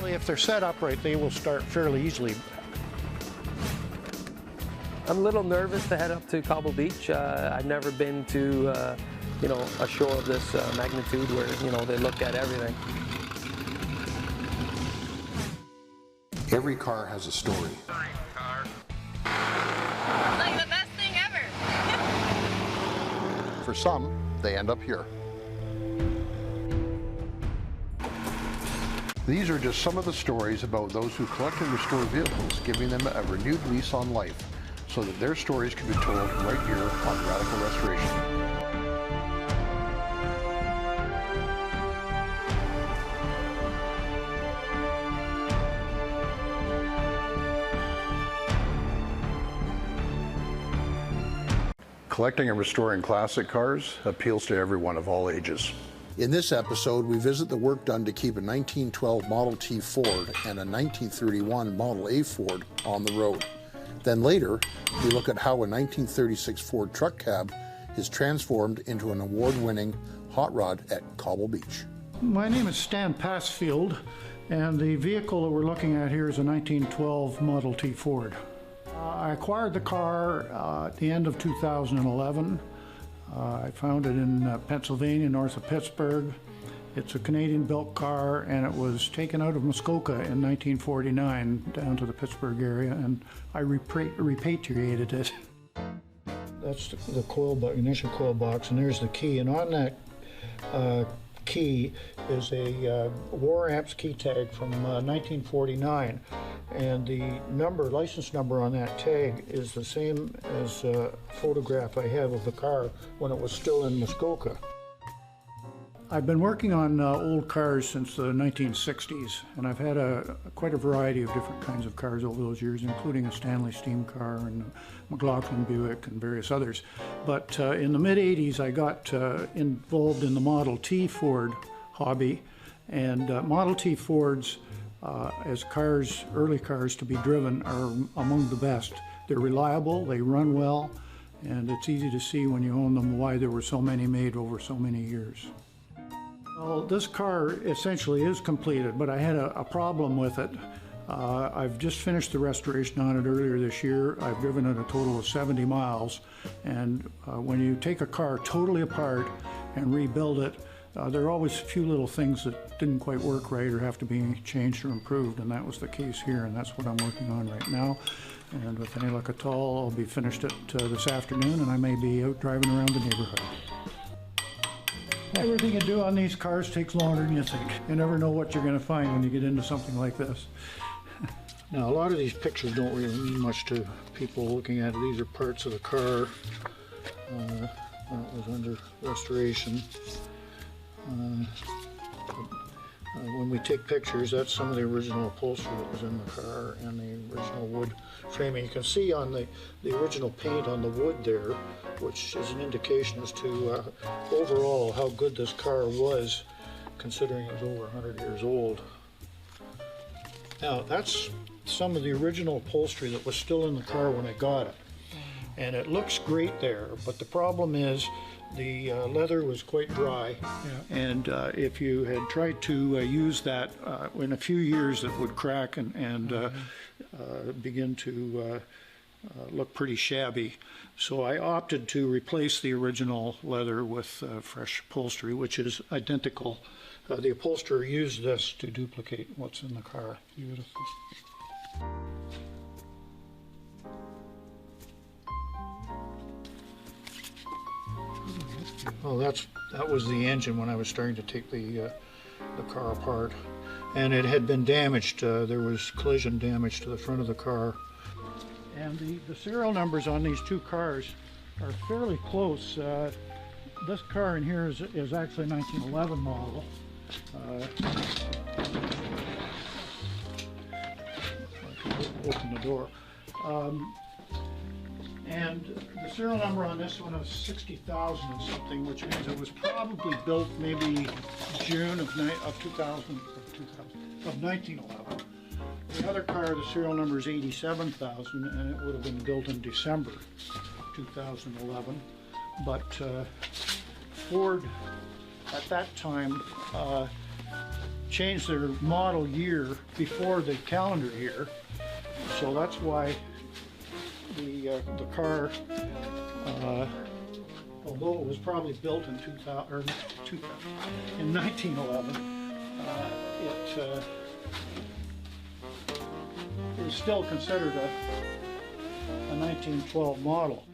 If they're set upright, they will start fairly easily. I'm a little nervous to head up to Cobble Beach. I've never been to, a show of this magnitude where, they look at everything. Every car has a story. Like the best thing ever. For some, they end up here. These are just some of the stories about those who collect and restore vehicles, giving them a renewed lease on life, so that their stories can be told right here on Radical Restoration. Collecting and restoring classic cars appeals to everyone of all ages. In this episode, we visit the work done to keep a 1912 Model T Ford and a 1931 Model A Ford on the road. Then later, we look at how a 1936 Ford truck cab is transformed into an award-winning hot rod at Cobble Beach. My name is Stan Passfield, and the vehicle that we're looking at here is a 1912 Model T Ford. I acquired the car at the end of 2011. I found it in Pennsylvania, north of Pittsburgh. It's a Canadian-built car, and it was taken out of Muskoka in 1949 down to the Pittsburgh area, and I repatriated it. That's the coil box, initial coil box, and there's the key. And on that key is a War Amps key tag from 1949. And the license number on that tag is the same as a photograph I have of the car when it was still in Muskoka. I've been working on old cars since the 1960s, and I've had quite a variety of different kinds of cars over those years, including a Stanley steam car and a McLaughlin Buick and various others. But in the mid-'80s, I got involved in the Model T Ford hobby, and Model T Fords, as cars, early cars to be driven, are among the best. They're reliable, they run well, and it's easy to see when you own them why there were so many made over so many years. Well, this car essentially is completed, but I had a problem with it. I've just finished the restoration on it earlier this year. I've driven it a total of 70 miles, and when you take a car totally apart and rebuild it, there are always a few little things that didn't quite work right or have to be changed or improved, and that was the case here, and that's what I'm working on right now. And with any luck at all, I'll be finished it this afternoon, and I may be out driving around the neighborhood. Everything you do on these cars takes longer than you think. You never know what you're going to find when you get into something like this. Now, a lot of these pictures don't really mean much to people looking at it. These are parts of the car that was under restoration. When we take pictures, that's some of the original upholstery that was in the car and the original wood framing. You can see on the original paint on the wood there, which is an indication as to overall how good this car was, considering it was over 100 years old. Now, that's some of the original upholstery that was still in the car when I got it. And it looks great there, but the problem is the leather was quite dry, and if you had tried to use that, in a few years it would crack and begin to look pretty shabby. So I opted to replace the original leather with fresh upholstery, which is identical. The upholsterer used this to duplicate what's in the car. Beautiful. Well, that was the engine when I was starting to take the car apart, and it had been damaged. There was collision damage to the front of the car, and the serial numbers on these two cars are fairly close. This car in here is actually a 1911 model. Open the door. And the serial number on this one is 60,000 and something, which means it was probably built maybe June of 1911. The other car, the serial number is 87,000, and it would have been built in December 2011. But Ford at that time changed their model year before the calendar year. So that's why the car, although it was probably built in 1911, it was still considered a 1912 model.